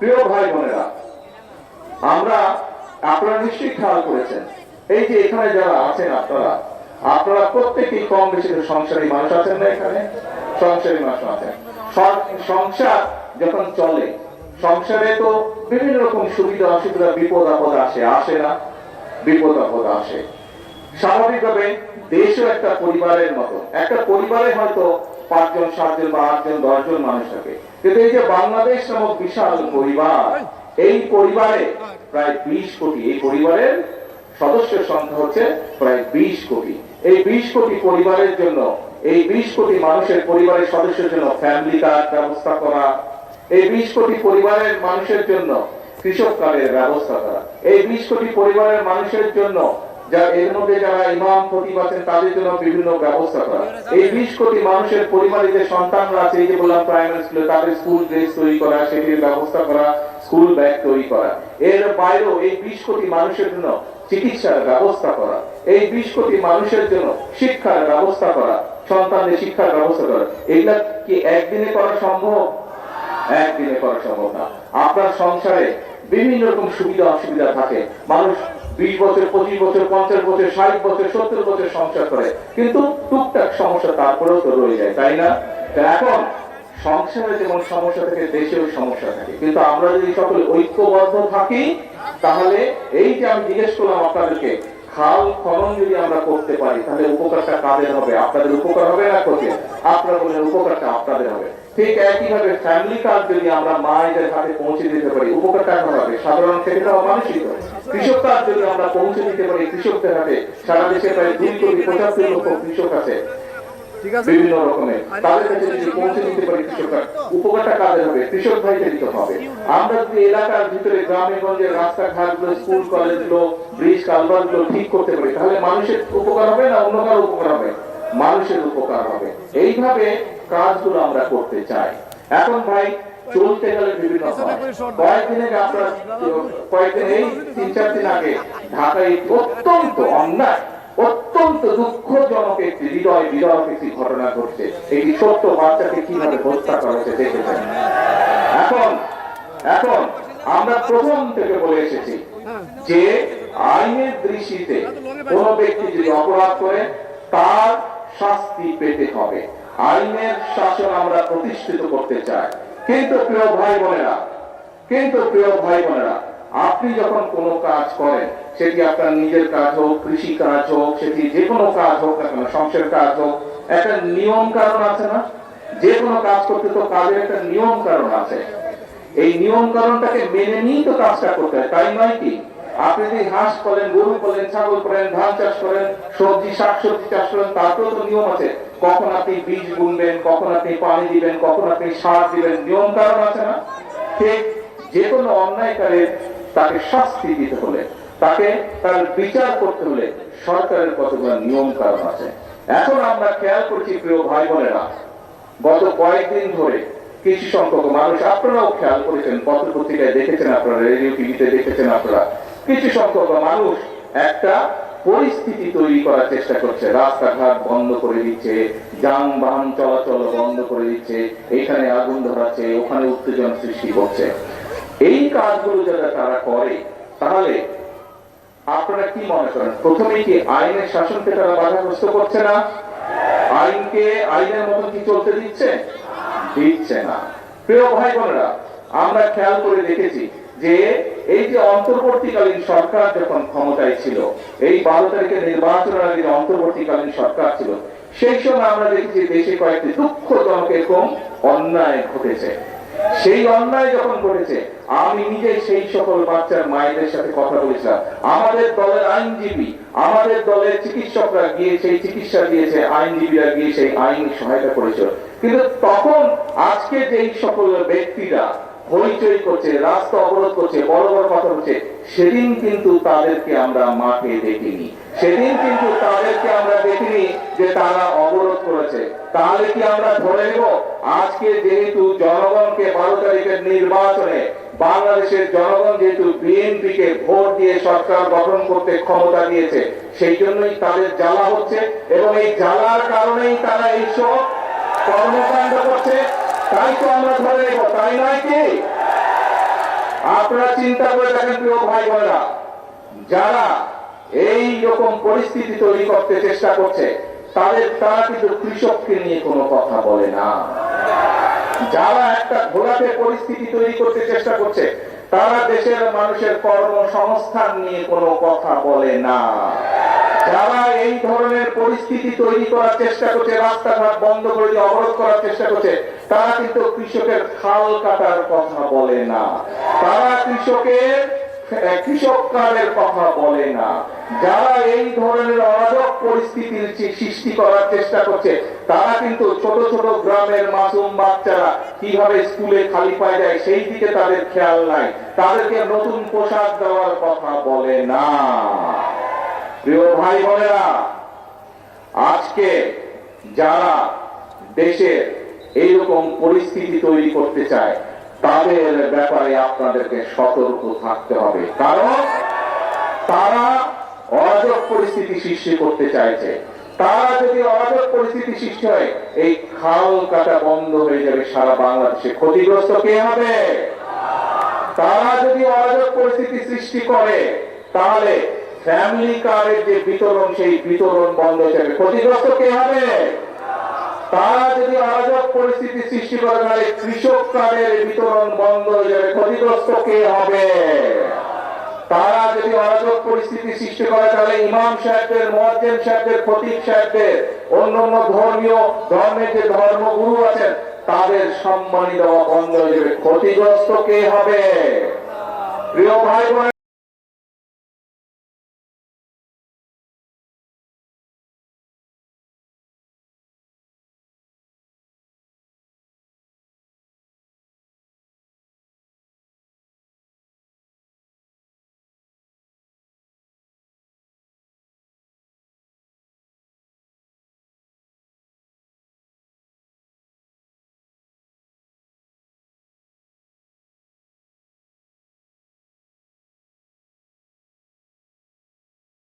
প্রিয় ভাই বোনেরা, আমরা আপনারা নিশ্চয়ই খেয়াল করেছেন, এই যে এখানে যারা আছেন আপনারা প্রত্যেকেই কম বেশি সংসারী মানুষ আছেন না? এখানে সংসারী মানুষ আছেন। সংসার যখন চলে, সংসারে তো বিভিন্ন রকম সুবিধা অসুবিধা, বিপদ আপদ আসে না? বিপদ আপদ আসে। স্বাভাবিকভাবে দেশও একটা পরিবারের মতো, একটা পরিবারে হয়তো 5 জন 7 জন বা 8 জন 10 জন মানুষ থাকে, কিন্তু এই যে বাংলাদেশ নামক বিশাল পরিবার, এই পরিবারে প্রায় 20 কোটি, এই পরিবারের সদস্যের সংখ্যা হচ্ছে প্রায় 20 কোটি। এই 20 কোটি পরিবারের জন্য, এই 20 কোটি মানুষের পরিবারের সদস্যের জন্য ফ্যামিলি কার্ড ব্যবস্থা করা, এই 20 কোটি পরিবারের মানুষের জন্য কৃষক কার্ডের ব্যবস্থা করা, এই 20 কোটি পরিবারের মানুষের জন্য এর মধ্যে যারা ইমাম খতিব আছেন তাদের জন্য বিভিন্ন ব্যবস্থা করা, এই 20 কোটি মানুষের পরিবারে যে সন্তানরা আছে, এই যে বললাম প্রাইমারি স্কুলে, তাদের স্কুল ড্রেস তৈরি করা, সেটির ব্যবস্থা করা, স্কুল ব্যাগ তৈরি করা, এর বাইরেও এই 20 কোটি মানুষের জন্য চিকিৎসার ব্যবস্থা করা, এই 20 কোটি মানুষের জন্য শিক্ষার ব্যবস্থা করা, সন্তানদের শিক্ষার ব্যবস্থা করা, এগুলা কি একদিনে করা সম্ভব? একদিনে করা সম্ভব না। আপনার সংসারে বিভিন্ন রকম সুবিধা অসুবিধা থাকে, মানুষ 20 বছর 25 বছর 50 বছর 60 বছর 70 বছর সংসার করে, কিন্তু টুকটাক সমস্যা তারপরেও তো রয়ে যায়, তাই না? এখন সংসারে যেমন সমস্যা থাকে, দেশেও সমস্যা থাকে, কিন্তু আমরা যদি সকলে ঐক্যবদ্ধ থাকি, তাহলে এই যে আমি জিজ্ঞেস করলাম আপনাদেরকে, খাল খনন যদি আমরা করতে পারি, তাহলে উপকারটা কাদের হবে? আপনাদের উপকার হবে না? করতে আপনারা বলেন উপকারটা আপনাদের হবে। ঠিক একইভাবে ফ্যামিলি কার্ড যদি আমরা মায়েদের হাতে পৌঁছে দিতে পারি, উপকারটা হবে সাধারণ ক্ষেত্রে মানুষই। কৃষক কার্ড যদি আমরা পৌঁছে দিতে পারি কৃষকদের হাতে, সারা দেশে প্রায় 2 কোটি 75 লক্ষ কৃষক আছে বিভিন্ন রকমের, তাদের কাছে যদি পৌঁছে দিতে পারি কৃষকরা, উপকারটা কাদের হবে? কৃষক ভাইদের দিতে হবে। আমরা যদি এলাকার ভিতরে গ্রামে গঞ্জে রাস্তাঘাটগুলো, স্কুল কলেজগুলো, ব্রিজ কালভার্টগুলো ঠিক করতে পারি, তাহলে মানুষের উপকার হবে না অন্য কারো উপকার হবে? মানুষের উপকার হবে। এইভাবে কাজগুলো আমরা করতে চাই। এখন ভাই চলতে গেলে বিভিন্ন কয়েকদিন আগে আপনার কয়েকদিন এই 3-4 দিন আগে ঢাকায় অত্যন্ত অন্যায়, অত্যন্ত দুঃখজনক একটি হৃদয় বিদারক একটি ঘটনা ঘটছে। একটি ছোট্ট বাচ্চাকে কিভাবে হত্যা করা হয়েছে দেখেছেন। এখন আমরা প্রথম থেকে বলে এসেছি যে আইনের দৃষ্টিতে কোন ব্যক্তি যদি অপরাধ করে তার শাস্তি পেতে হবে। আইনের শাসন আমরা প্রতিষ্ঠিত করতে চাই। কিন্তু প্রিয় ভাই বোনেরা, আপনি যখন কোনো কাজ করেন, সেটি আপনার নিজের কাজ হোক, কৃষি কাজ হোক, সেটি যে কোনো কাজ হোক না কেন, সংসারের কাজ হোক, একটা নিয়ম কারণ আছে না? যে কোনো কাজ করতে তো কাজের একটা নিয়ম কারণ আছে। এই নিয়ম কারণটাকে মেনে নিয়ে তো কাজটা করতে হয়, তাই নয় কি? আপনি যদি হাঁস করেন, গরু করেন, ছাগল করেন, ধান চাষ করেন, সবজি শাকসবজি চাষ করেন, তাতেও তো নিয়ম আছে। কখন আপনি বীজ বুনবেন, কখন আপনি পানি দিবেন, কখন আপনি সার দিবেন, নিয়ম কারণ আছে না? ঠিক যে কোনো অন্যায়কারীর তাকে শাস্তি দিতে হলে, তাকে তার বিচার করতে হলে সরকারের কতগুলো নিয়ম কারণ আছে। এখন আমরা খেয়াল করছি প্রিয় ভাই বোনেরা, গত কয়েকদিন ধরে কিছু সংখ্যক মানুষ, আপনারাও খেয়াল করেছেন, পত্র পত্রিকায় দেখেছেন, আপনারা রেডিও টিভিতে দেখেছেন, আপনারা কিছু সংখ্যক মানুষ একটা পরিস্থিতি তৈরি করার চেষ্টা করছে। রাস্তাঘাট বন্ধ করে দিচ্ছে, যানবাহন চলাচল বন্ধ করে দিচ্ছে, এখানে আগুন ধরাচ্ছে, ওখানে উত্তেজনা সৃষ্টি করছে। এই কাজগুলো যারা তারা করে, তাহলে আপনারা কি মনে করেন, প্রথমেই কি আইনের শাসনকে তারা বাধাগ্রস্ত করছে না? আইনকে আইনের মতন কি চলতে দিচ্ছে না। প্রিয় ভাই বোনেরা, আমরা খেয়াল করে দেখেছি যে এই যে অন্তর্বর্তীকালীন সরকার যখন ক্ষমতায় ছিল, এই 12 তারিখের নির্বাচনের আগে অন্তর্বর্তীকালীন সরকার ছিল, সেই সময় আমরা দেখেছি দেশে কয়েকটি দুঃখজনক এরকম অন্যায় ঘটেছে। সেই অন্যায় যখন ঘটেছে, আমি নিজে সেই সকল বাচ্চার মায়েদের সাথে কথা বলেছিলাম। আমাদের দলের আইনজীবী, আমাদের দলের চিকিৎসকরা গিয়ে সেই চিকিৎসা দিয়েছে, আইনজীবীরা গিয়ে সেই আইন সহায়তা করেছিল। কিন্তু তখন আজকে যেই সকল ব্যক্তিরা হইচই করছে, রাস্তা অবরোধ করছে, বড় বড় কথা হচ্ছে, সেদিন কিন্তু তাদেরকে আমরা মাঠে দেখিনি। সেদিন কিন্তু তাদেরকে আমরা দেখিনি যে তারা অবরোধ করেছে। তাহলে কি আমরা ধরে নেব আজকে যেহেতু জনগণকে 12 তারিখের নির্বাচনে বাংলাদেশের জনগণ যেহেতু বিএনপিকে ভোট দিয়ে সরকার গঠন করতে ক্ষমতা দিয়েছে, সেই জন্যই তাদের জ্বালা হচ্ছে, এবং এই জ্বালার কারণেই তারা এইসব কর্মকাণ্ড করছে, তাই তো আমরা ধরে নেব, তাই নয় কি? আপনারা চিন্তা করে দেখেন প্রিয় ভাই বোনেরা, যারা এই রকম পরিস্থিতি তৈরি করতে চেষ্টা করছে তারা কিন্তু কৃষককে নিয়ে কোনো কথা বলে না। যারা একটা ঘোলাটে পরিস্থিতি তৈরি করতে চেষ্টা করছে তারা দেশের মানুষের কর্মসংস্থান নিয়ে কোনো কথা বলে না। যারা এই ধরনের পরিস্থিতি তৈরি করার চেষ্টা করছে, রাস্তাঘাট বন্ধ করে দিয়ে অবরোধ করার চেষ্টা করছে, তারা কিন্তু কৃষকের খাল কাটার কথা বলে না, তারা কৃষক কার্ডের কথা বলে না। যারা এই ধরনের অরাজক পরিস্থিতির সৃষ্টি করার চেষ্টা করছে তারা কিন্তু ছোট ছোট গ্রামের মাসুম বাচ্চারা কিভাবে স্কুলে খালি পায় যায় সেই দিকে তাদের খেয়াল নাই, তাদেরকে নতুন পোশাক দেওয়ার কথা বলে না। প্রিয় ভাই বোনেরা, আজকে যারা দেশের এইরকম পরিস্থিতি তৈরি করতে চায় তাদের ব্যাপারে আপনাদেরকে সতর্ক থাকতে হবে, কারণ তারা অরাজক পরিস্থিতি সৃষ্টি করতে চাইছে। তারা যদি অরাজক পরিস্থিতি সৃষ্টি হয়, এই খাল কাটা বন্ধ হয়ে যাবে সারা বাংলাদেশে। ক্ষতিগ্রস্ত কে হবে? তারা যদি অরাজক পরিস্থিতি সৃষ্টি করে তাহলে ফ্যামিলি কার্ডের যে বিতরণ সেই বিতরণ বন্ধ হয়ে যাবে। ক্ষতিগ্রস্ত কে হবে? তারা যদি অরাজক পরিস্থিতি সৃষ্টি করে তাহলে কৃষক কার্ডের বিতরণ বন্ধ হয়ে যাবে। ক্ষতিগ্রস্ত কে হবে? তারা যদি অরাজক পরিস্থিতি সৃষ্টি করে তাহলে ইমাম সাহেবদের, মুয়াজ্জিন সাহেবদের, খতিব সাহেবদের, অন্যান্য ধর্মের যে ধর্মগুরু আছেন তাদের সম্মানী দেওয়া বন্ধ হয়ে যাবে। ক্ষতিগ্রস্ত কে হবে? প্রিয় ভাই বোনেরা,